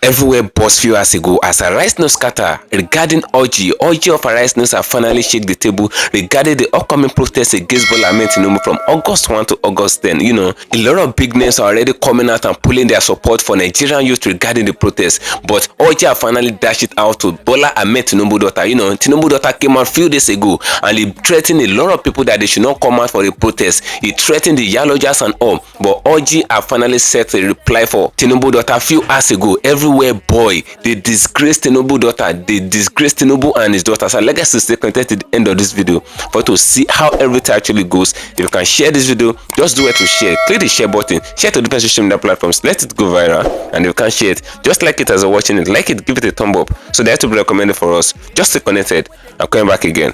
Everywhere burst few hours ago as a rice news scatter regarding orgy of a rice news have finally shake the table regarding the upcoming protest against Bola Ahmed Tinubu from August 1 to August 10. You know, a lot of big names are already coming out and pulling their support for Nigerian youth regarding the protest. But orgy have finally dashed it out to Bola Ahmed Tinubu daughter. You know, Tinubu daughter came out few days ago and he threatened a lot of people that they should not come out for the protest. He threatened the LAJUPOG and all. But orgy have finally set a reply for Tinubu daughter few hours ago. Everywhere boy, they disgraced Tinubu daughter, they disgraced Tinubu and his daughter. So like I said, stay connected to the end of this video for to see how everything actually goes. If you can share this video, just do it to share. Click the share button, share to different social media platforms, let it go viral. And if you can share it, just like it as you're watching it, like it, give it a thumb up. So that to be recommended for us. Just stay connected. I'm coming back again.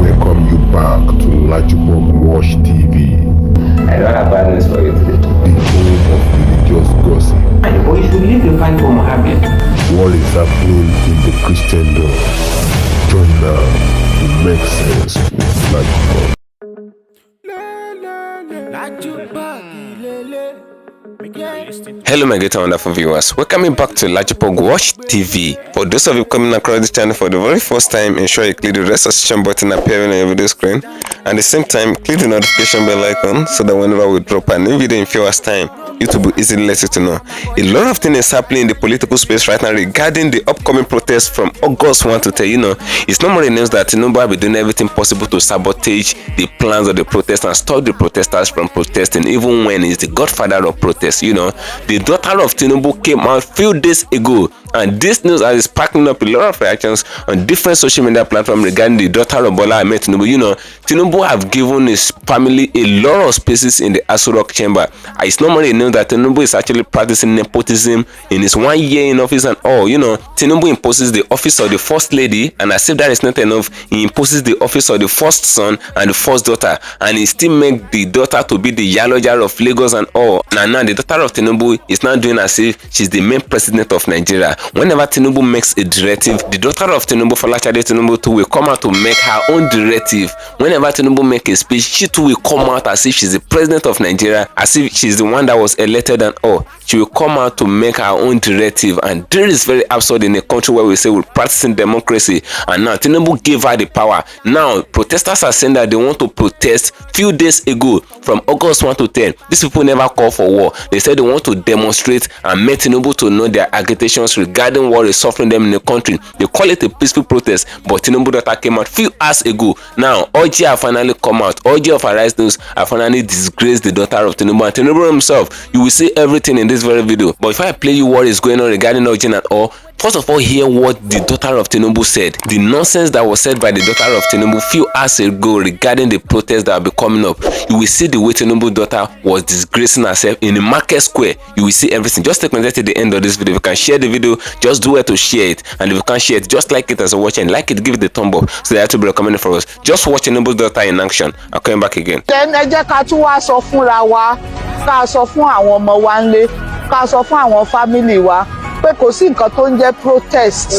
Welcome you back to LAJUPOG TV. I don't have bad news for you today. The home of religious gossip. But you should believe the fight for Mohammed. What is happening in the Christendom? Join now to make sense with LAJUPOG. Hello my great and wonderful viewers, welcome back to LAJUPOG TV. For those of you coming across this channel for the very first time, ensure you click the red subscription button appearing on your video screen, and at the same time click the notification bell icon so that whenever we drop a new video in few hours time, YouTube will easily let you know. A lot of things is happening in the political space right now regarding the upcoming protest from August 1 to 10. You know, it's not more the news that Tinubu will be doing everything possible to sabotage the plans of the protest and stop the protesters from protesting, even when he's the godfather of protest. You know, the daughter of Tinubu came out few days ago, and this news is sparking up a lot of reactions on different social media platforms regarding the daughter of Bola Ahmed Tinubu. You know, Tinubu have given his family a lot of spaces in the Aso Rock chamber. It's normally known that Tinubu is actually practicing nepotism in his 1 year in office and all. You know, Tinubu imposes the office of the first lady, and as if that is not enough, he imposes the office of the first son and the first daughter, and he still make the daughter to be the LAJUPOG of Lagos and all. And now the daughter of Tinubu is now doing as if she's the main president of Nigeria. Whenever Tinubu makes a directive, the daughter of Tinubu, Tinubu too, will come out to make her own directive. Whenever Tinubu make a speech, she too will come out as if she's the president of Nigeria, as if she's the one that was elected and all. She will come out to make her own directive, and this is very absurd in a country where we say we're practicing democracy. And now Tinubu gave her the power. Now protesters are saying that they want to protest few days ago from August 1 to 10. These people never call for war. They said they want to demonstrate and make Tinubu to know their agitations regarding what is suffering them in the country. They call it a peaceful protest, but Tinubu daughter came out few hours ago. Now orgy have finally come out. Orgy of Arise News have finally disgraced the daughter of Tinubu, and Tinubu himself. You will see everything in this very video. But if I play you what is going on regarding orgy and all, first of all, hear what the daughter of Tinubu said. The nonsense that was said by the daughter of Tinubu few hours ago regarding the protest that will be coming up. You will see the way Tinubu daughter was disgracing herself in the market square. You will see everything. Just stay connected to the end of this video. If you can share the video, just do it to share it. And if you can't share it, just like it as you're watching. Like it, give it a thumb up so that to be recommended for us. Just watch Tinubu's daughter in action. I'm coming back again. Then ẹ jẹ́ ká tún wá sọ fúnra wa, ká sọ fún àwọn ọmọ wa ńlé, ká sọ fún àwọn family wa pé kò sí nǹkan tó ń jẹ́ protest.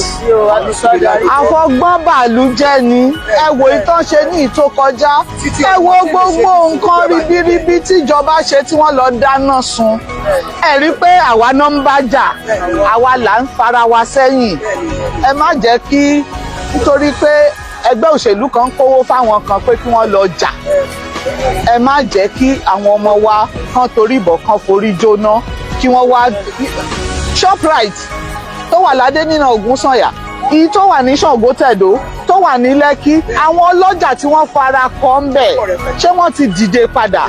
Àfọgbọ́n bàálù jẹ́ ni. Ẹ wo ìtàn ṣe ní ìtó kọjá. Ẹ wo gbogbo nǹkan ribiribi tíjọba ṣe tí wọ́n lọ dáná sun. Ẹ rí pé àwa náà ń bá jà, àwa là ń fara wa sẹ́yìn. Ẹ má jẹ́ kí nítorí pé ẹgbẹ́ òṣèlú kan kówó fáwọn kan pé kí wọ́n lọ jà. Ẹ má jẹ́ kí àwọn ọmọ wa kan torí ìbọn kan forí jóná, kí wọ́n wá Shoprite tó wà ládé nínú Ògúnsànyà, èyí tó wà ní Ṣàngó Tẹ̀dó, tó wà ní Lẹ́kí, àwọn ọlọ́jà tí wọ́n fara kọ́ ń bẹ̀, ṣé wọ́n ti dìde padà?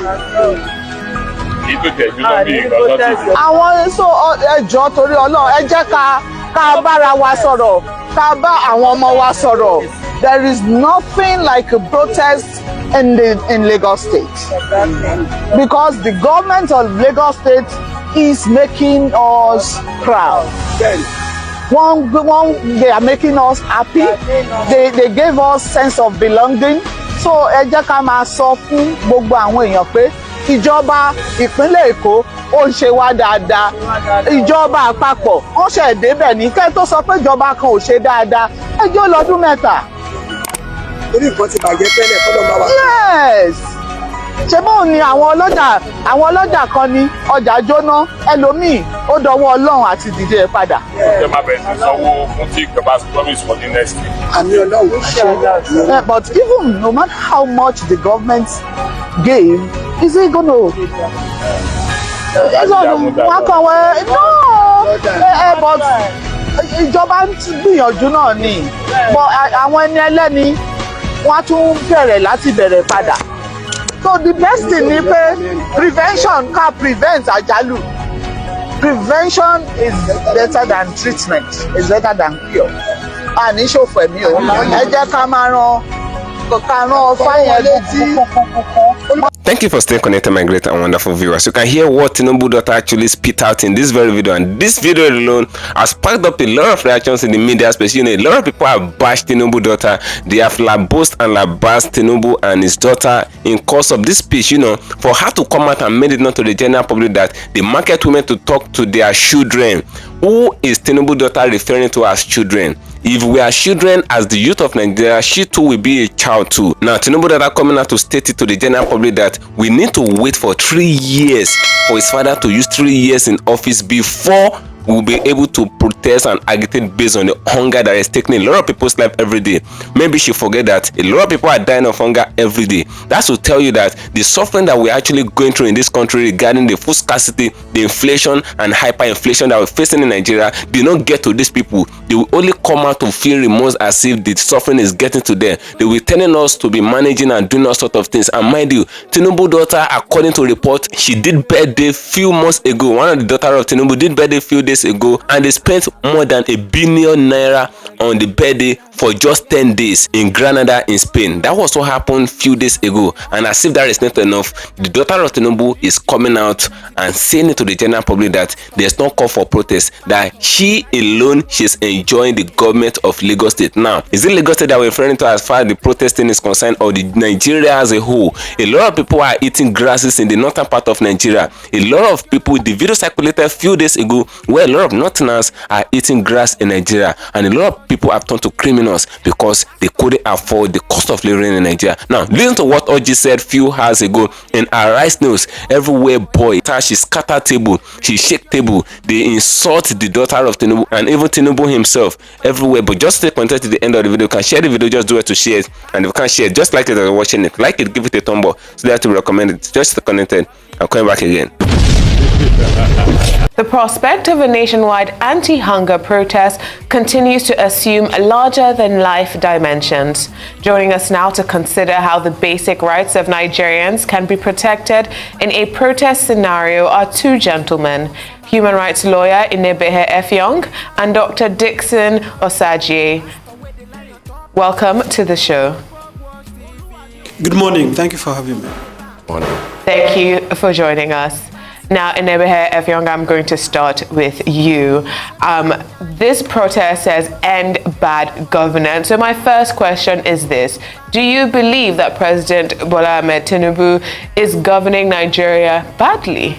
Àwọn ẹjọ́ torí Ọlọ́run, ẹ jẹ́ ká bára wa sọ̀rọ̀, ká bá àwọn ọmọ wa sọ̀rọ̀. There is nothing like a protest in Lagos State, because the government of Lagos State is making us proud. They are making us happy. They gave us sense of belonging. So ẹ jẹ́ ká máa sọ fún gbogbo àwọn èèyàn pé ìjọba ìpínlẹ̀ Èkó ó ń ṣe wá dáadáa. Ìjọba àpapọ̀ wọ́n ṣẹ̀ débẹ̀ ní kẹ́ tó sọ pé ìjọba kan ò ṣe dáadáa. Ẹ jẹ́ lọ́dún mẹ́ta. Torí nǹkan ti bàjẹ́ tẹ́lẹ̀ kọ́ ló máa wà. Yes. ṣé bóun ni àwọn ọlọ́jà kan ní ọjà jóná ẹlòmíì ó dọwọ́ Ọlọ́run àti dìde ẹ̀ padà. Ẹ máa bẹ̀rẹ̀ sí sanwó fún tí ìjọba promise for the next week. Àmì Ọlọ́run. Yeah, but even no matter how much the government gave, is it going to? But ìjọba ń gbìyànjú náà ni. But àwọn ẹni ẹlẹ́ni wọ́n á tún bẹ̀rẹ̀ láti bẹ̀rẹ̀ padà. So the best thing ni pé prevention can prevent àjálù. Prevention is better than treatment, is better than cure. Àní ṣòfò ẹ̀mí o, ẹ jẹ́ ká máa ran fáyẹn létí. Thank you for staying connected, my great and wonderful viewers. You can hear what Tinubu daughter actually spit out in this very video, and this video alone has sparked up a lot of reactions in the media space. You know, a lot of people have bashed Tinubu daughter. They have labosed and labasted Tinubu and his daughter in course of this speech, you know, for her to come out and made it known to the general public that the market women to talk to their children. Who is Tinubu daughter referring to as children? If we are children as the youth of Nigeria, she too will be a child too. Now, Tinubu daughter coming out to state it to the general public that we need to wait for 3 years for his father to use 3 years in office before we'll be able to protest and agitate based on the hunger that is taking a lot of people's life every day. Maybe she forget that a lot of people are dying of hunger every day. That's to tell you that the suffering that we're actually going through in this country regarding the food scarcity, the inflation and hyperinflation that we're facing in Nigeria did not get to these people. They will only come out to feel remorse as if the suffering is getting to them. They will telling us to be managing and doing all sorts of things. And mind you, Tinubu daughter, according to report, she did birthday few months ago. One of the daughter of Tinubu did birthday few days ago, and they spent more than $1 billion on the birthday for just 10 days in Granada in Spain. That was what happened few days ago, and as if that is not enough, the daughter of Tinubu is coming out and saying it to the general public that there's no call for protest, that she alone, she's enjoying the government of Lagos State. Now, is it Lagos State that we're referring to as far as the protesting is concerned, or the Nigeria as a whole? A lot of people are eating grasses in the northern part of Nigeria. A lot of people, the video circulated few days ago where a lot of northerners are eating grass in Nigeria, and a lot of people have turned to criminals because they couldn't afford the cost of living in Nigeria. Now, listen to what Oji said few hours ago in our rice news. Everywhere, boy, she scatter table, she shake table, they insult the daughter of Tinubu and even Tinubu himself everywhere. But just stay connected to the end of the video. You can share the video, just do it to share it, and if you can't share it, just like it as you're watching it, like it, give it a thumb up so that we recommend it. Just stay connected. I'm coming back again. The prospect of a nationwide anti-hunger protest continues to assume larger-than-life dimensions. Joining us now to consider how the basic rights of Nigerians can be protected in a protest scenario are two gentlemen, human rights lawyer Inebehe Effiong and Dr. Dixon Osayi. Welcome to the show. Good morning. Thank you for having me. Morning. Thank you for joining us. Now, Inebehe Effiong, I'm going to start with you. This protest says end bad governance. So my first question is this. Do you believe that President Bola Ahmed Tinubu is governing Nigeria badly?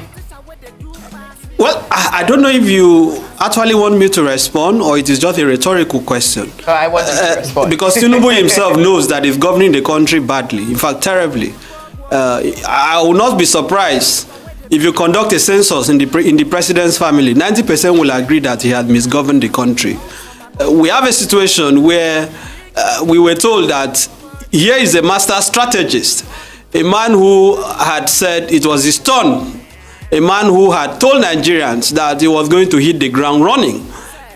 Well, I don't know if you actually want me to respond or it is just a rhetorical question. Oh, I want you to respond. Because Tinubu himself knows that he's governing the country badly, in fact, terribly. I will not be surprised if you conduct a census in the president's family, 90% will agree that he had misgoverned the country. We have a situation where we were told that here is a master strategist, a man who had said it was his turn, a man who had told Nigerians that he was going to hit the ground running,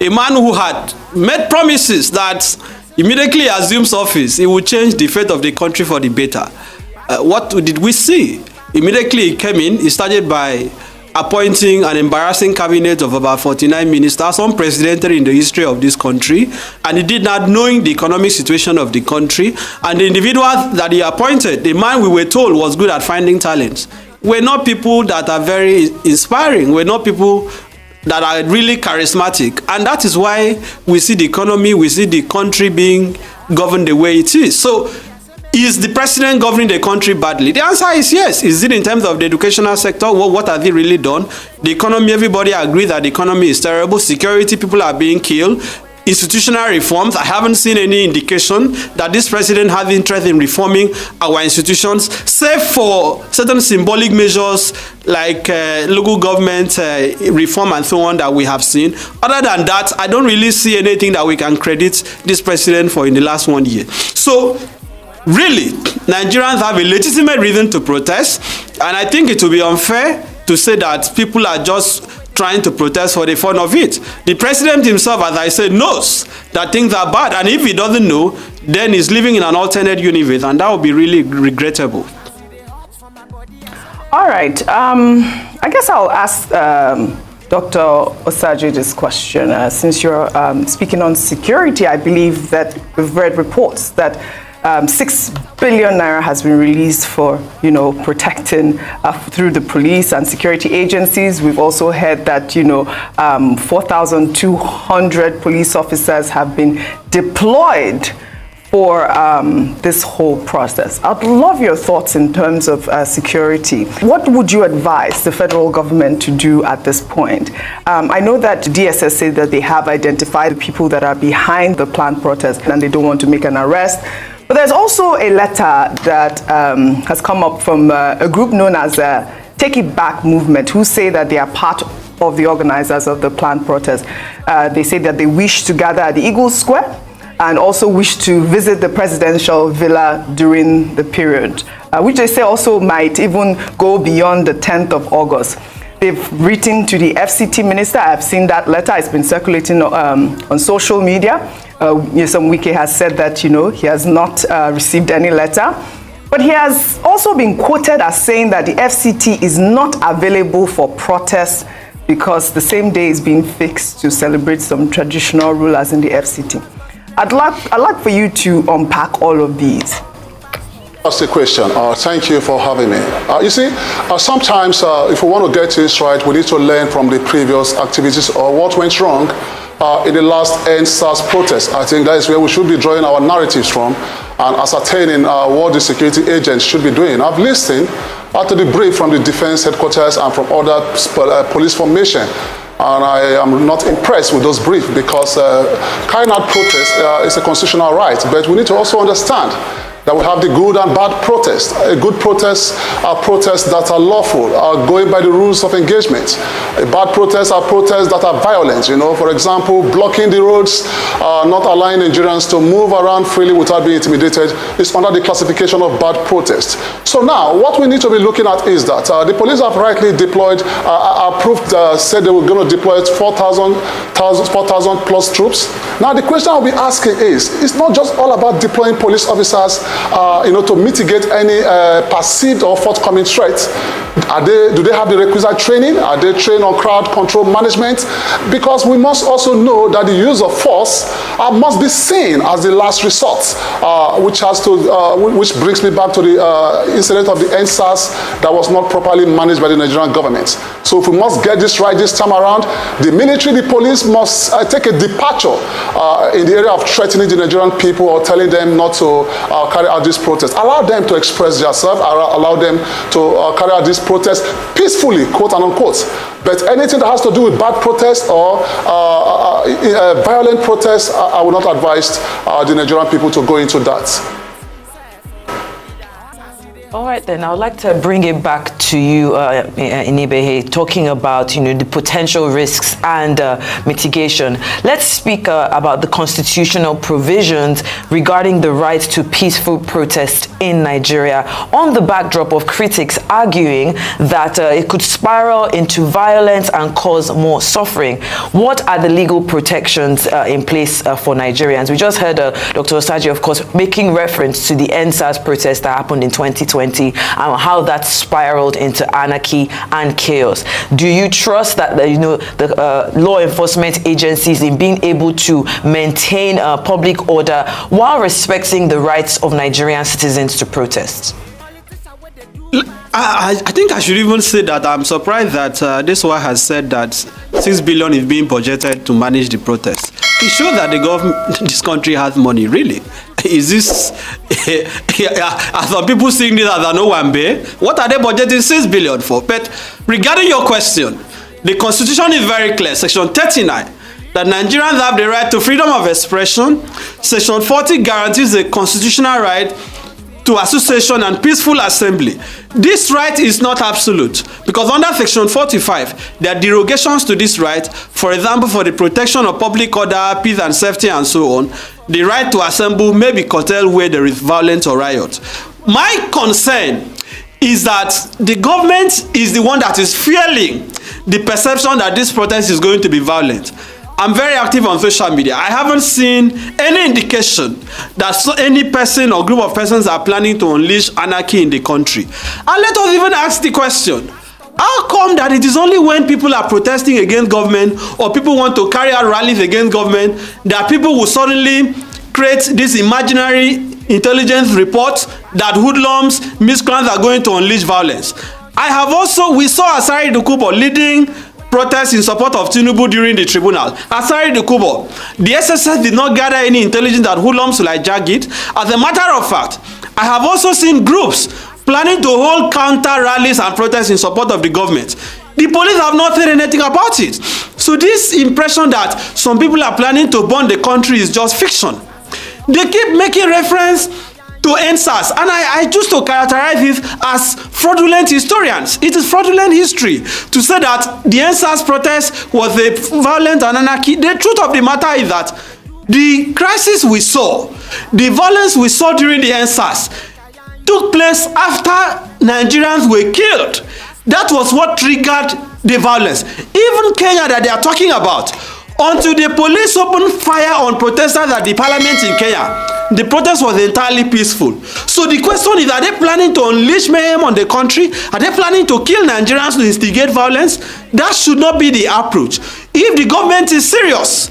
a man who had made promises that immediately he assumes office, he would change the fate of the country for the better. What did we see? Immediately he came in, he started by appointing an embarrassing cabinet of about 49 ministers, unprecedented in the history of this country, and he did not knowing the economic situation of the country. And the individual that he appointed, the man we were told was good at finding talents, were not people that are very inspiring, were not people that are really charismatic. And that is why we see the economy, we see the country being governed the way it is. So, is the president governing the country badly? The answer is yes. Is it in terms of the educational sector? What have they really done? The economy, everybody agrees that the economy is terrible. Security, people are being killed. institutional reforms. I haven't seen any indication that this president has interest in reforming our institutions, save for certain symbolic measures like local government reform and so on that we have seen. Other than that, I don't really see anything that we can credit this president for in the last 1 year. So, really, Nigerians have a legitimate reason to protest, and I think it will be unfair to say that people are just trying to protest for the fun of it. The president himself, as I said, knows that things are bad, and if he doesn't know, then he's living in an alternate universe, and that would be really regrettable. All right. I guess I'll ask Dr. Osayi this question. Since you're speaking on security, I believe that we've read reports that 6 billion naira has been released for, protecting through the police and security agencies. We've also heard that, 4,200 police officers have been deployed for this whole process. I'd love your thoughts in terms of security. What would you advise the federal government to do at this point? I know that DSS said that they have identified the people that are behind the planned protest and they don't want to make an arrest. But there's also a letter that has come up from a group known as Take It Back Movement, who say that they are part of the organizers of the planned protest. They say that they wish to gather at the Eagle Square and also wish to visit the presidential villa during the period, which they say also might even go beyond the 10th of August. They've written to the FCT minister. I've seen that letter. It's been circulating on social media. Some Wike has said that, he has not received any letter. But he has also been quoted as saying that the FCT is not available for protests because the same day is being fixed to celebrate some traditional rulers in the FCT. I'd like for you to unpack all of these. That's the question. Thank you for having me. You see, sometimes if we want to get this right, we need to learn from the previous activities or what went wrong in the last NSAS protest. I think that is where we should be drawing our narratives from and ascertaining what the security agents should be doing. I've listened to the brief from the defense headquarters and from other police formation. And I am not impressed with those briefs because carrying out protest is a constitutional right. But we need to also understand that we have the good and bad protests. A good protest are protests that are lawful, are going by the rules of engagement. A bad protests are protests that are violent. For example, blocking the roads, not allowing Nigerians to move around freely without being intimidated is under the classification of bad protest. So now, what we need to be looking at is that the police have rightly deployed, approved, said they were going to deploy 4,000 plus troops. Now, the question I'll be asking is, it's not just all about deploying police officers to mitigate any perceived or forthcoming threats. Do they have the requisite training? Are they trained on crowd control management? Because we must also know that the use of force must be seen as the last resort, which brings me back to the incident of the NSAS that was not properly managed by the Nigerian government. So if we must get this right this time around, the military, the police must take a departure in the area of threatening the Nigerian people or telling them not to carry out this protest. Allow them to express themselves, allow them to carry out this protest peacefully, quote and unquote. But anything that has to do with bad protest or violent protest, I would not advise the Nigerian people to go into that. All right, then I would like to bring it back to you, Inibehe, talking about the potential risks and mitigation. Let's speak about the constitutional provisions regarding the right to peaceful protest in Nigeria, on the backdrop of critics arguing that it could spiral into violence and cause more suffering. What are the legal protections in place for Nigerians? We just heard Dr. Osayi, of course, making reference to the NSAS protest that happened in 2020. And how that spiraled into anarchy and chaos. Do you trust that the law enforcement agencies in being able to maintain public order while respecting the rights of Nigerian citizens to protest? I think I should even say that I'm surprised that this one has said that 6 billion is being budgeted to manage the protest. It shows that the government, this country has money, really. Is this, are some people seeing this as an Owambe? What are they budgeting 6 billion for? But regarding your question, the constitution is very clear, section 39. that Nigerians have the right to freedom of expression. Section 40 guarantees the constitutional right to association and peaceful assembly. This right is not absolute because under Section 45, there are derogations to this right. For example, for the protection of public order, peace and safety and so on, the right to assemble may be curtailed where there is violence or riot. My concern is that the government is the one that is fueling the perception that this protest is going to be violent. I'm very active on social media. I haven't seen any indication that any person or group of persons are planning to unleash anarchy in the country. And let us even ask the question, how come that it is only when people are protesting against government or people want to carry out rallies against government that people will suddenly create this imaginary intelligence report that hoodlums, miscreants are going to unleash violence? We saw Asari Dokubo leading protests in support of Tinubu during the tribunal. Asari Dokubo, the SSS did not gather any intelligence that hoodlums will hijack it. As a matter of fact, I have also seen groups planning to hold counter rallies and protests in support of the government. The police have not said anything about it. So this impression that some people are planning to burn the country is just fiction. They keep making reference to NSAS, and I choose to characterize this as fraudulent historians. It is fraudulent history to say that the NSAS protest was a violent and anarchy. The truth of the matter is that the crisis we saw, the violence we saw during the NSAS took place after Nigerians were killed. That was what triggered the violence. Even Kenya that they are talking about, until the police opened fire on protesters at the parliament in Kenya, the protest was entirely peaceful. So the question is, are they planning to unleash mayhem on the country? Are they planning to kill Nigerians to instigate violence? That should not be the approach. If the government is serious,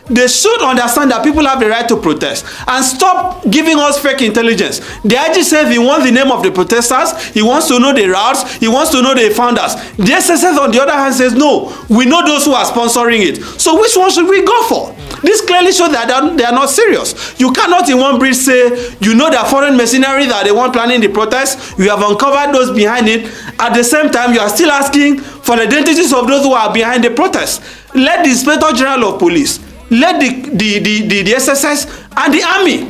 they should understand that people have the right to protest and stop giving us fake intelligence. The IG says he wants the name of the protesters, he wants to know the routes, he wants to know the founders. The SSS on the other hand says no, we know those who are sponsoring it. So which one should we go for? This clearly shows that they are not serious. You cannot in one breath say you know that foreign mercenaries are the one planning the protest, you have uncovered those behind it. At the same time, you are still asking for the identities of those who are behind the protest. Let the Inspector General of Police, let the SSS and the army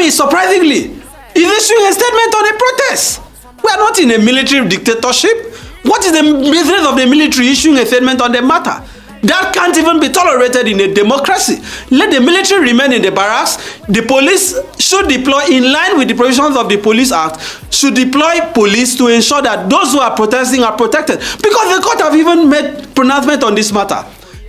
surprisingly is issuing a statement on a protest. We are not in a military dictatorship. What is the business of the military issuing a statement on the matter? That can't even be tolerated in a democracy. Let the military remain in the barracks. The police should deploy, in line with the provisions of the Police Act, should deploy police to ensure that those who are protesting are protected. Because the court have even made pronouncement on this matter.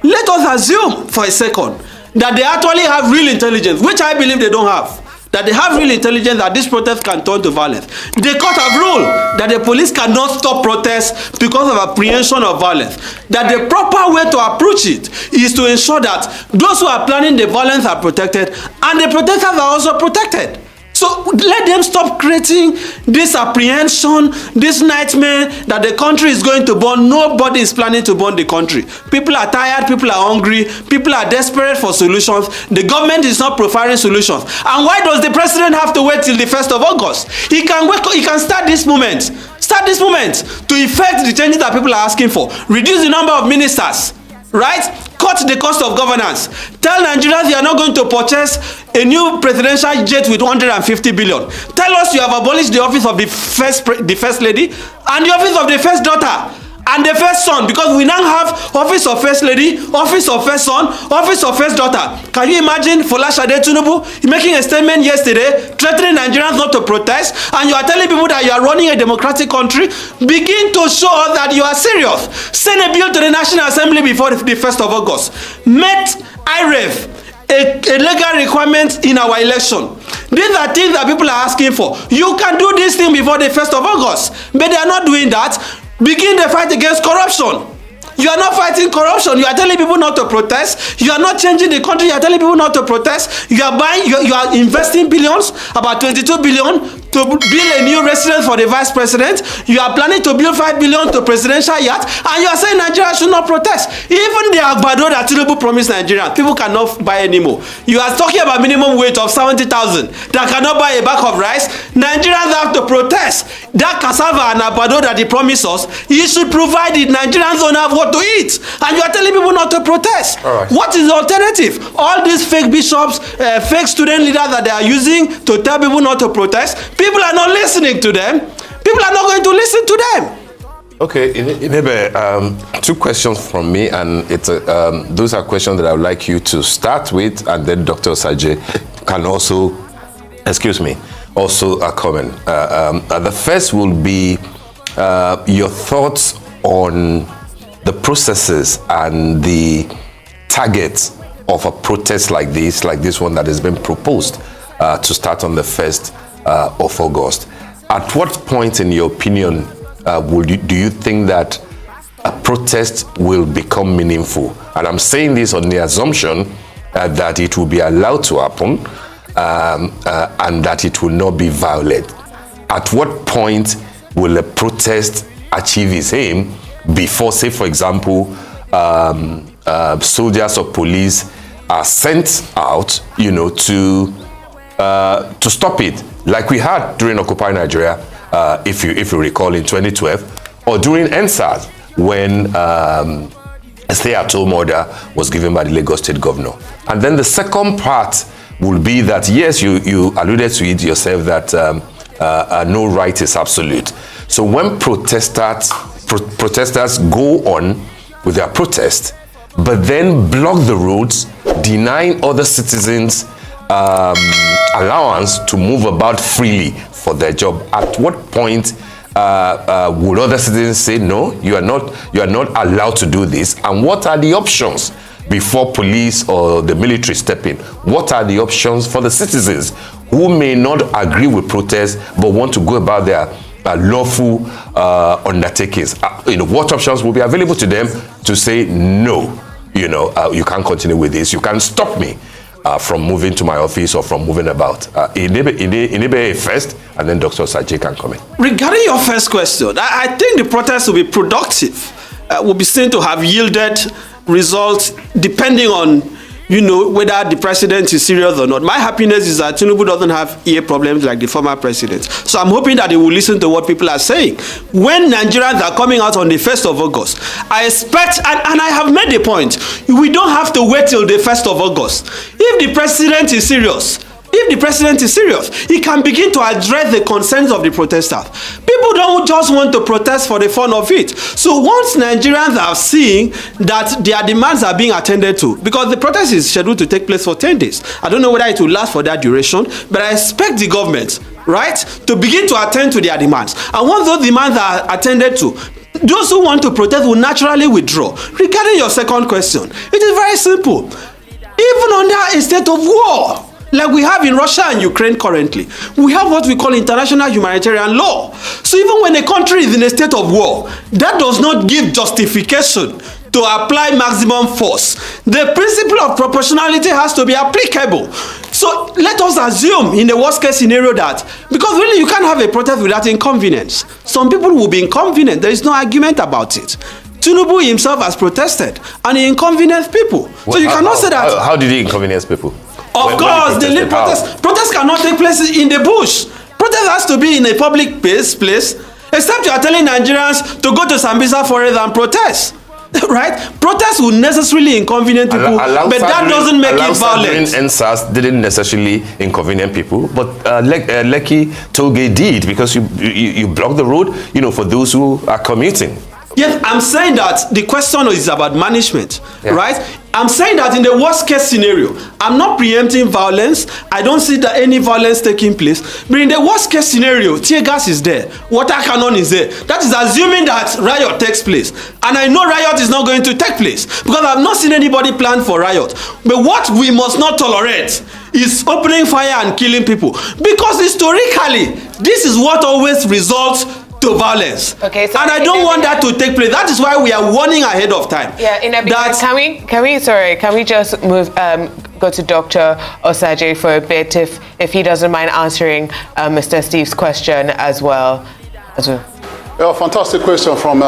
Let us assume for a second that they actually have real intelligence, which I believe they don't have. That they have real intelligence that this protest can turn to violence. The court have ruled that the police cannot stop protests because of apprehension of violence. That the proper way to approach it is to ensure that those who are planning the violence are protected and the protesters are also protected. So let them stop creating this apprehension, this nightmare that the country is going to burn. Nobody is planning to burn the country. People are tired, people are hungry, people are desperate for solutions. The government is not providing solutions. And why does the president have to wait till the 1st of August? He can start this moment to effect the changes that people are asking for. Reduce the number of ministers, right? Cut the cost of governance. Tell Nigerians you are not going to purchase a new presidential jet with 150 billion. Tell us you have abolished the office of the first lady and the office of the first daughter and the first son, because we now have office of first lady, office of first son, office of first daughter. Can you imagine Folashade Tinubu making a statement yesterday threatening Nigerians not to protest, and you are telling people that you are running a democratic country? Begin to show us that you are serious. Send a bill to the National Assembly before the 1st of August. Met IREV a legal requirement in our election. These are things that people are asking for. You can do this thing before the 1st of August, but they are not doing that. Begin the fight against corruption. You are not fighting corruption. You are telling people not to protest. You are not changing the country. You are telling people not to protest. You are investing billions, about 22 billion, to build a new residence for the vice president. You are planning to build 5 billion to presidential yacht, and you are saying Nigeria should not protest. Even the agbado that Tinubu promised Nigerians, people cannot buy anymore. You are talking about minimum wage of 70,000 that cannot buy a bag of rice. Nigerians have to protest. That cassava and agbado that he promised us, he should provide it. Nigerians don't have what to eat, and you are telling people not to protest. Right. What is the alternative? All these fake bishops, fake student leaders that they are using to tell people not to protest, people are not listening to them. People are not going to listen to them. Okay, Inebe, 2 questions from me, and those are questions that I would like you to start with, and then Dr. Osayi can also, also comment. The first will be your thoughts on the processes and the targets of a protest like this one that has been proposed to start on the 1st of August. At what point, in your opinion, do you think that a protest will become meaningful? And I'm saying this on the assumption that it will be allowed to happen and that it will not be violent. At what point will a protest achieve its aim before, say, for example, soldiers or police are sent out, to stop it, like we had during Occupy Nigeria, if you recall, in 2012, or during NSAS, when a stay-at-home order was given by the Lagos State Governor. And then the second part will be that, yes, you alluded to it yourself, that no right is absolute. So when protesters go on with their protest, but then block the roads, denying other citizens allowance to move about freely for their job, at what point would other citizens say, no, you are not allowed to do this? And what are the options before police or the military step in? What are the options for the citizens who may not agree with protests but want to go about their lawful undertakings? What options will be available to them to say, no, you can't continue with this, you can't stop me from moving to my office or from moving about? Inebe first, and then Dr. Osayi can comment. Regarding your first question, I think the protest will be productive, will be seen to have yielded results depending on whether the president is serious or not. My happiness is that Tinubu doesn't have ear problems like the former president. So I'm hoping that he will listen to what people are saying. When Nigerians are coming out on the 1st of August, I expect, and I have made a point, we don't have to wait till the 1st of August. If the president is serious, he can begin to address the concerns of the protesters. People don't just want to protest for the fun of it. So once Nigerians are seeing that their demands are being attended to, because the protest is scheduled to take place for 10 days. I don't know whether it will last for that duration, but I expect the government, right, to begin to attend to their demands. And once those demands are attended to, those who want to protest will naturally withdraw. Regarding your second question, it is very simple. Even under a state of war, like we have in Russia and Ukraine currently, we have what we call international humanitarian law. So even when a country is in a state of war, that does not give justification to apply maximum force. The principle of proportionality has to be applicable. So let us assume in the worst case scenario that, because really you can't have a protest without inconvenience. Some people will be inconvenient. There is no argument about it. Tinubu himself has protested and he inconvenienced people. So you cannot say that. How did he inconvenience people? Of course, the protest cannot take place in the bush. Protest has to be in a public place, except you are telling Nigerians to go to Sambisa Forest and protest. Right? Protest will necessarily inconvenience people, but that doesn't make it violent. NSAS didn't necessarily inconvenience people, but Lekki Toge did, because you block the road, for those who are commuting. Yes, I'm saying that the question is about management, right? I'm saying that in the worst case scenario, I'm not preempting violence. I don't see that any violence taking place. But in the worst case scenario, tear gas is there, water cannon is there. That is assuming that riot takes place. And I know riot is not going to take place because I've not seen anybody plan for riot. But what we must not tolerate is opening fire and killing people. Because historically, this is what always results to violence. Okay, so and I don't want that to take place. That is why we are warning ahead of time. Yeah, can we just move go to Dr. Osayi for a bit if he doesn't mind answering Mr. Steve's question as well. Yeah, fantastic question from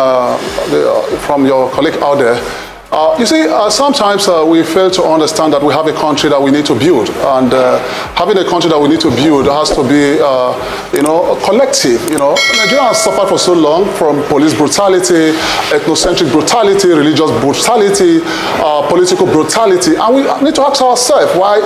your colleague out there. You see, sometimes we fail to understand that we have a country that we need to build, and having a country that we need to build has to be, collective. Nigeria has suffered for so long from police brutality, ethnocentric brutality, religious brutality, political brutality, and we need to ask ourselves why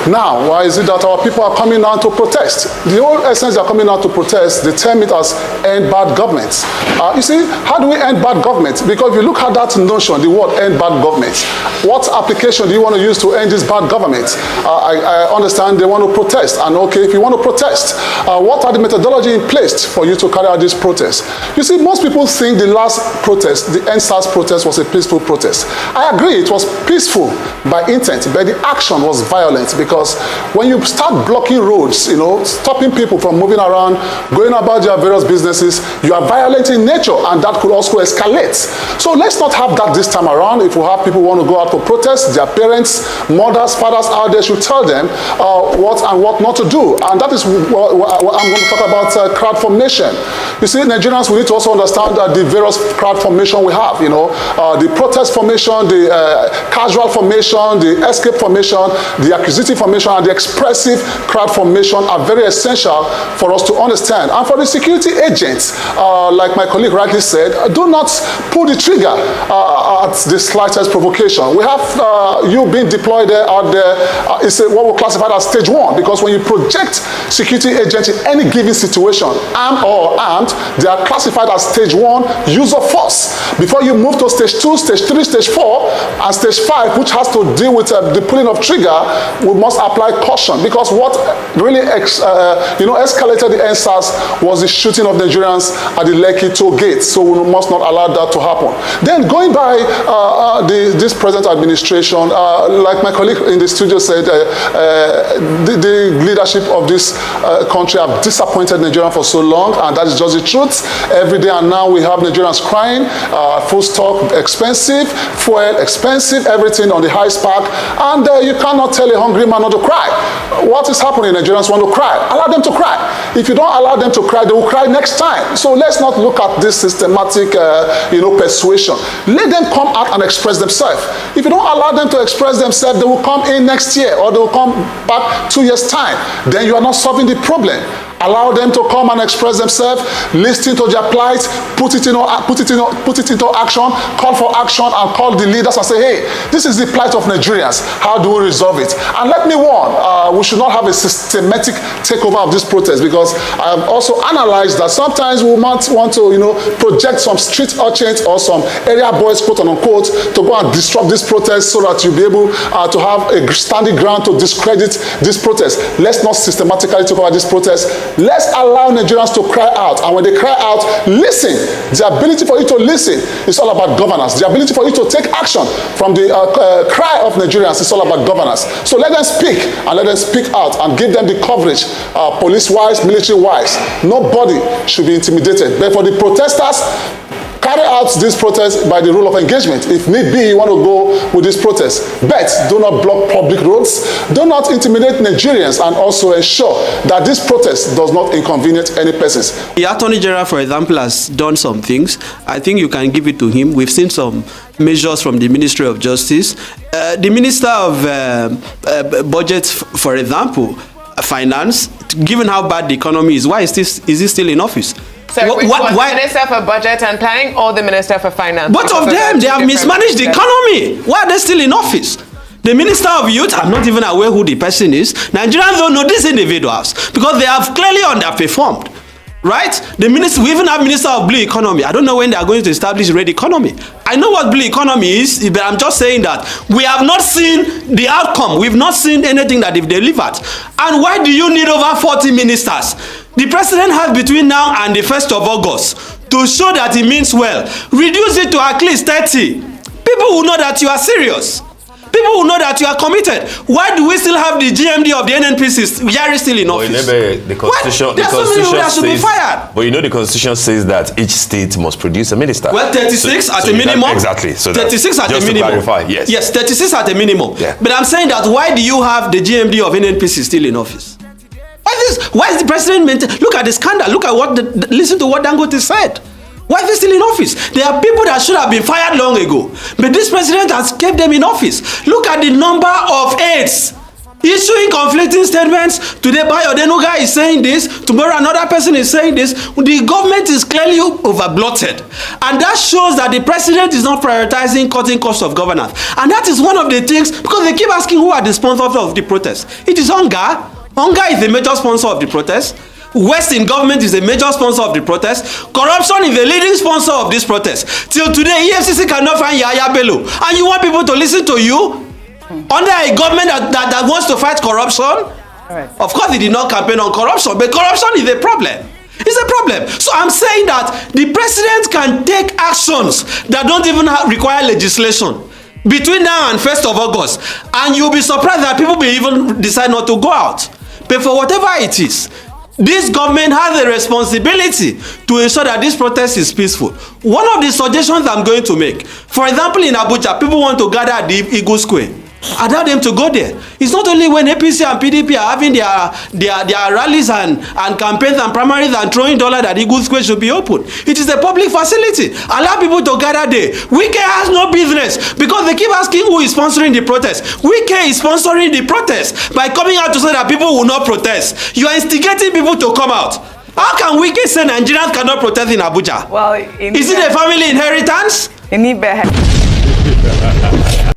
now? Why is it that our people are coming out to protest? The whole essence they are coming out to protest, they term it as end bad government. You see, how do we end bad government? Because if you look at that notion, the word end bad government, what application do you want to use to end this bad government? I understand they want to protest, and okay, if you want to protest, what are the methodology in place for you to carry out this protest? You see, most people think the last protest, the NSAS protest, was a peaceful protest. I agree, it was peaceful by intent, but the action was violent, because when you start blocking roads, stopping people from moving around, going about their various businesses, you are violating nature, and that could also escalate. So let's not have that this time around. If we have people who want to go out to protest, their parents, mothers, fathers out there should tell them what and what not to do. And that is what I'm going to talk about, crowd formation. You see, Nigerians, we need to also understand that the various crowd formation we have, the protest formation, the casual formation, the escape formation, the acquisitive formation, and the expressive crowd formation are very essential for us to understand. And for the security agents, like my colleague rightly said, do not pull the trigger at the slightest provocation. We have you being deployed there out there. It's what we classify as stage 1, because when you project security agents in any given situation, armed or armed, they are classified as stage 1 use of force. Before you move to stage 2, stage 3, stage 4, and stage 5, which has to deal with the pulling of trigger, we must apply caution, because what really escalated the NSAS was the shooting of Nigerians at the Lekki toll gate. So we must not allow that to happen. Then going by this present administration, like my colleague in the studio said, the leadership of this country have disappointed Nigerians for so long, and that is just the truth. Every day and now we have Nigerians crying, food stock expensive, fuel expensive, everything on the high spark, and you cannot tell a hungry man not to cry. What is happening? Nigerians want to cry. Allow them to cry. If you don't allow them to cry, they will cry next time. So let's not look at this systematic, persuasion. Let them come out and express themselves. If you don't allow them to express themselves, they will come in next year, or they will come back 2 years' time. Then you are not solving the problem. Allow them to come and express themselves, listen to their plight, put it into action, call for action, and call the leaders and say, hey, this is the plight of Nigerians. How do we resolve it? And let me warn, we should not have a systematic takeover of this protest, because I have also analyzed that sometimes we might want to, project some street urchins or some area boys, quote unquote, to go and disrupt this protest so that you'll be able to have a standing ground to discredit this protest. Let's not systematically take over this protest. Let's allow Nigerians to cry out, and when they cry out, listen. The ability for you to listen is all about governance. The ability for you to take action from the cry of Nigerians is all about governance. So let them speak, and let them speak out, and give them the coverage, police-wise, military-wise. Nobody should be intimidated. But for the protesters, carry out this protest by the rule of engagement. If need be, you want to go with this protest. But do not block public roads. Do not intimidate Nigerians, and also ensure that this protest does not inconvenience any persons. The Attorney General, for example, has done some things. I think you can give it to him. We've seen some measures from the Ministry of Justice. The Minister of Budget, for example, Finance, given how bad the economy is, why is he still in office? So why? Minister for Budget and Planning or the Minister for Finance? Both of them, they have mismanaged the economy. Why are they still in office? The Minister of Youth, I'm not even aware who the person is. Nigerians don't know these individuals because they have clearly underperformed. Right? We even have Minister of Blue Economy. I don't know when they are going to establish red economy. I know what blue economy is, but I'm just saying that we have not seen the outcome. We've not seen anything that they've delivered. And why do you need over 40 ministers? The president has between now and the 1st of August to show that he means well. Reduce it to at least 30. People will know that you are serious. People will know that you are committed. Why do we still have the GMD of the NNPC Yari still in office? The constitution, There are so many people that should be fired. But you know the constitution says that each state must produce a minister. Well, 36 at a minimum. Exactly. So 36 at a minimum. Just to clarify, yes. Yes, 36 at a minimum. Yeah. But I'm saying that why do you have the GMD of NNPC still in office? Why is the president look at the scandal? Look at listen to what Dangote said. Why is he still in office? There are people that should have been fired long ago, but this president has kept them in office. Look at the number of aides issuing conflicting statements. Today, Bayo Denuga is saying this. Tomorrow, another person is saying this. The government is clearly overbloated, and that shows that the president is not prioritizing cutting costs of governance. And that is one of the things, because they keep asking who are the sponsors of the protest. It is Hunger. Hunger is the major sponsor of the protest. West in government is a major sponsor of the protest. Corruption is the leading sponsor of this protest. Till today, EFCC cannot find Yaya Bello. And you want people to listen to you? Under a government that wants to fight corruption? Right. Of course, they did not campaign on corruption, but corruption is a problem. It's a problem. So I'm saying that the president can take actions that don't even require legislation between now and 1st of August. And you'll be surprised that people may even decide not to go out. But for whatever it is, this government has a responsibility to ensure that this protest is peaceful. One of the suggestions I'm going to make, for example, in Abuja, people want to gather at the Eagle Square. Allow them to go there. It's not only when APC and PDP are having their rallies and campaigns and primaries and throwing dollar that Eagle Square should be open. It is a public facility. Allow people to gather there. Wike has no business, because they keep asking who is sponsoring the protest. Wike is sponsoring the protest by coming out to say that people will not protest. You are instigating people to come out. How can Wike say Nigerians cannot protest in Abuja? Well, is it a family inheritance?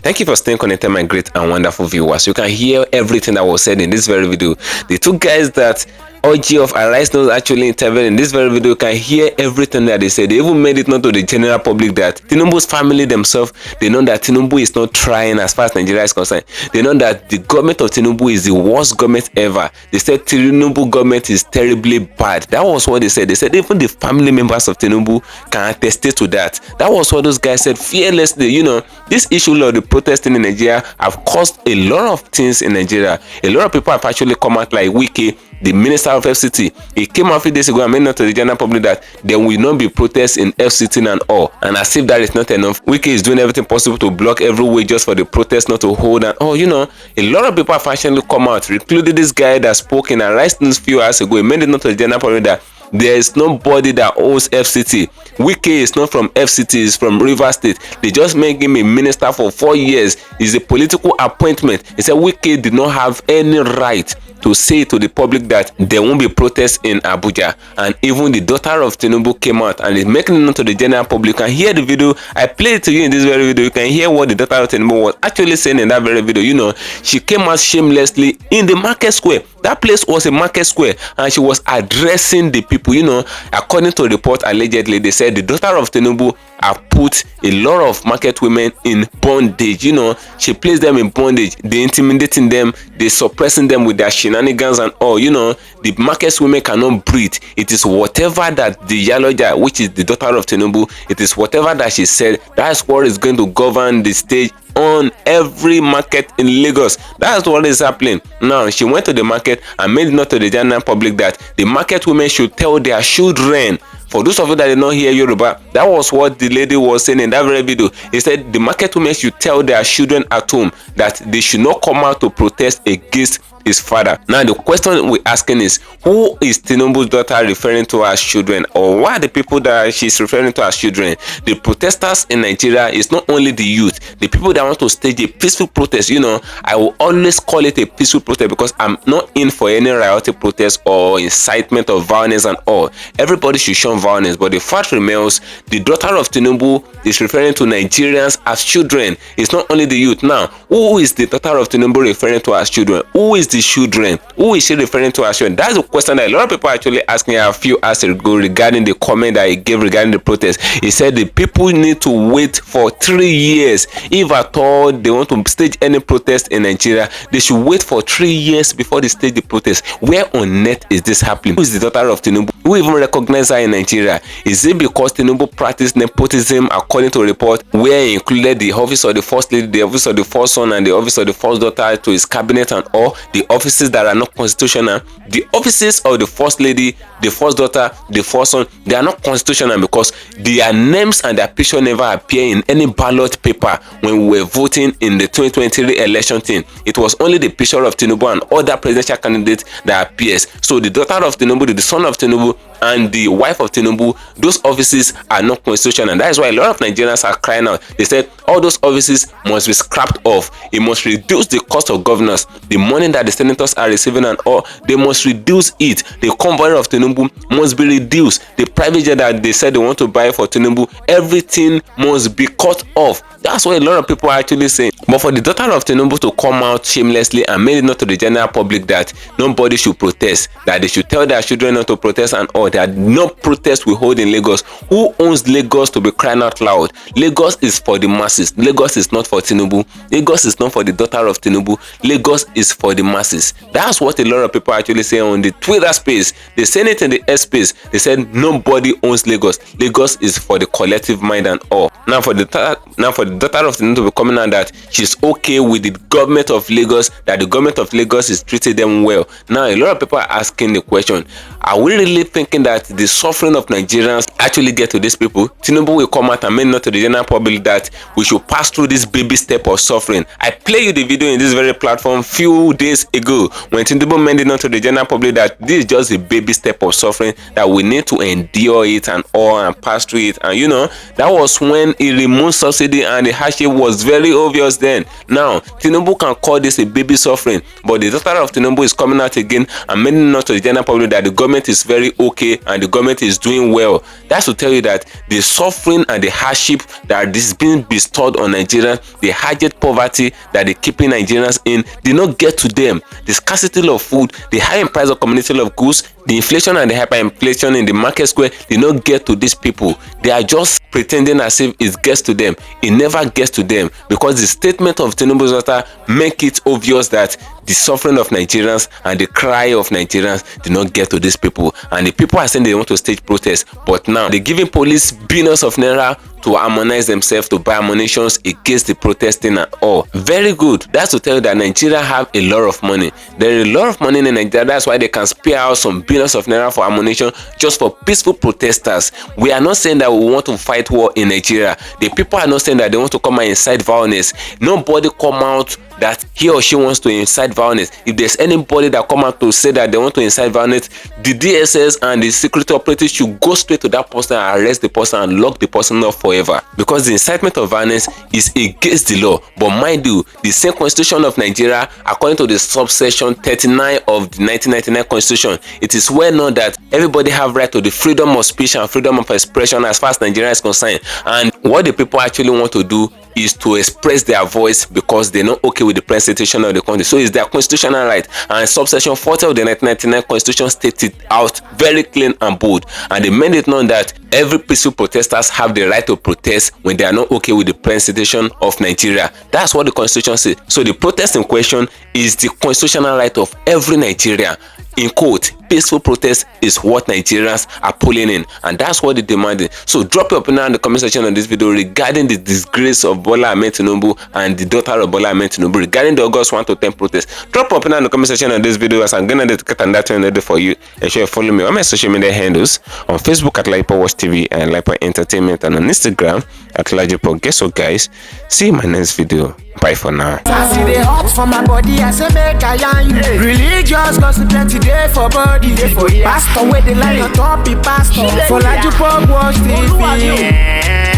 Thank you for staying connected, my great and wonderful viewers. You can hear everything that was said in this very video. The two guys that OG of Arise Knows actually intervened in this very video, you can hear everything that they said. They even made it known to the general public that Tinubu's family themselves, they know that Tinubu is not trying as far as Nigeria is concerned. They know that the government of Tinubu is the worst government ever. They said Tinubu government is terribly bad. That was what they said. They said even the family members of Tinubu can attest to that. That was what those guys said fearlessly. You know, this issue of the protesting in Nigeria have caused a lot of things in Nigeria. A lot of people have actually come out, like Wike, the minister of FCT. He came out a few days ago and made known to the general public that there will not be protests in FCT and all. And as if that is not enough, Wike is doing everything possible to block every way just for the protest not to hold. And you know, a lot of people have actually come out, including this guy that spoke in Arise News a few hours ago. He made it known to the general public that there is nobody that owns FCT. Wike is not from FCT, he's from Rivers State. They just made him a minister for 4 years. It's a political appointment. He said Wike did not have any right to say to the public that there won't be protests in Abuja. And even the daughter of Tinubu came out and is making it known to the general public. You can hear the video. I played it to you in this very video. You can hear what the daughter of Tinubu was actually saying in that very video. You know, she came out shamelessly in the market square. That place was a market square, and she was addressing the people. You know, according to a report, allegedly, they said the daughter of Tinubu have put a lot of market women in bondage. You know, she placed them in bondage. They intimidating them, they suppressing them with their shenanigans and all. You know, the market women cannot breathe. It is whatever that the Yaloja, which is the daughter of Tinubu, it is whatever that she said, that's what is going to govern the stage on every market in Lagos. That's what is happening. Now, she went to the market and made it known to the general public that the market women should tell their children. For those of you that did not hear Yoruba, that was what the lady was saying in that very video. He said the market women should tell their children at home that they should not come out to protest against his father. Now, the question we're asking is, who is Tinubu's daughter referring to as children, or why the people that she's referring to as children? The protesters in Nigeria is not only the youth, the people that want to stage a peaceful protest. You know, I will always call it a peaceful protest because I'm not in for any rioting protest or incitement of violence and all. Everybody should shun violence, but the fact remains, the daughter of Tinubu is referring to Nigerians as children. It's not only the youth. Now, who is the daughter of Tinubu referring to as children? Who is the children? Who is she referring to as children? That's the question that a lot of people are actually asking. A few asked regarding the comment that he gave regarding the protest. He said the people need to wait for 3 years. If at all they want to stage any protest in Nigeria, they should wait for 3 years before they stage the protest. Where on earth is this happening? Who is the daughter of Tinubu? Who even recognize her in Nigeria? Is it because Tinubu practiced nepotism according to a report where he included the office of the first lady, the office of the first son, and the office of the first daughter to his cabinet, and all the offices that are not constitutional? The offices of the first lady, the first daughter, the first son, they are not constitutional because their names and their picture never appear in any ballot paper when we were voting in the 2023 election thing. It was only the picture of Tinubu and other presidential candidates that appears. So the daughter of Tinubu, the son of Tinubu, and the wife of Tinubu, those offices are not constitutional, and that is why a lot of Nigerians are crying out. They said all those offices must be scrapped off. It must reduce the cost of governance, the money that the senators are receiving, and all. They must reduce it. The convoy of Tinubu must be reduced. The private jet that they said they want to buy for Tinubu, everything must be cut off. That's what a lot of people are actually saying. But for the daughter of Tinubu to come out shamelessly and made it known to the general public that nobody should protest, that they should tell their children not to protest and all, that no protest will hold in Lagos. Who owns Lagos to be crying out loud? Lagos is for the masses. Lagos is not for Tinubu. Lagos is not for the daughter of Tinubu. Lagos is for the masses. That's what a lot of people actually say on the Twitter space. They say it in the S space. They said nobody owns Lagos. Lagos is for the collective mind and all. Now for the daughter of Tinubu to be coming out that she's okay with the government of Lagos, that the government of Lagos is treating them well. Now a lot of people are asking the question, are we really thinking that the suffering of Nigerians actually get to these people? Tinubu will come out and make known to the general public that we should pass through this baby step of suffering. I play you the video in this very platform few days ago when Tinubu made it known to the general public that this is just a baby step of suffering, that we need to endure it and all and pass through it. And you know, that was when he removed subsidy and the hardship was very obvious then. Now Tinubu can call this a baby suffering, but the daughter of Tinubu is coming out again and making known to the general public that the government is very okay and the government is doing well. That's to tell you that the suffering and the hardship that is being bestowed on Nigerians, the hardship poverty that they keeping Nigerians in, did not get to them. The scarcity of food, the high price of commodity of goods, the inflation and the hyperinflation in the market square did not get to these people. They are just pretending as if it gets to them. It never gets to them because the statement of Tinubu's daughter make it obvious that the suffering of Nigerians and the cry of Nigerians did not get to these people. And the people are saying they want to stage protests, but now they're giving police billions of naira to harmonize themselves, to buy ammunitions against the protesting and all. Very good. That's to tell you that Nigeria have a lot of money. There is a lot of money in Nigeria. That's why they can spare out some billions of naira for ammunition just for peaceful protesters. We are not saying that we want to fight war in Nigeria. The people are not saying that they want to come out and incite violence. Nobody come out that he or she wants to incite violence. If there's anybody that come out to say that they want to incite violence, the DSS and the security operatives should go straight to that person and arrest the person and lock the person up forever, because the incitement of violence is against the law. But mind you, the same constitution of Nigeria, according to the subsection 39 of the 1999 constitution, it is well known that everybody have right to the freedom of speech and freedom of expression as far as Nigeria is concerned. And what the people actually want to do is to express their voice because they're not okay with the present situation of the country. So it's their constitutional right, and subsection 40 of the 1999 constitution states it out very clean and bold, and they made it known that every peaceful protesters have the right to protest when they are not okay with the present situation of Nigeria. That's what the constitution says. So the protest in question is the constitutional right of every Nigerian. In quote, peaceful protest is what Nigerians are pulling in, and that's what they demanded. So drop your opinion in the comment section on this video regarding the disgrace of Bola Ahmed Tinubu and the daughter of Bola Ahmed Tinubu regarding the August 1 to 10 protest. Drop your opinion in the comment section on this video as I'm gonna dedicate and that ready for you. And sure you follow me on my social media handles on Facebook at LAJUPOG TV and LAJUPOG Entertainment, and on Instagram at LAJUPOG. Guess what, guys? See you in my next video. Bye for now. I see the hot for my body, I say make I yarn you. Religious gossip plenty day for body. Pastor where the line on top be pastor. For LAJUPOG Watch TV.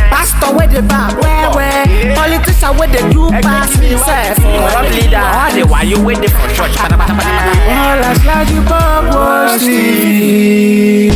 Pastor where the back where politician where they do pass me self. Corrupt leader, all the while you waiting for church. All as LAJUPOG Watch TV.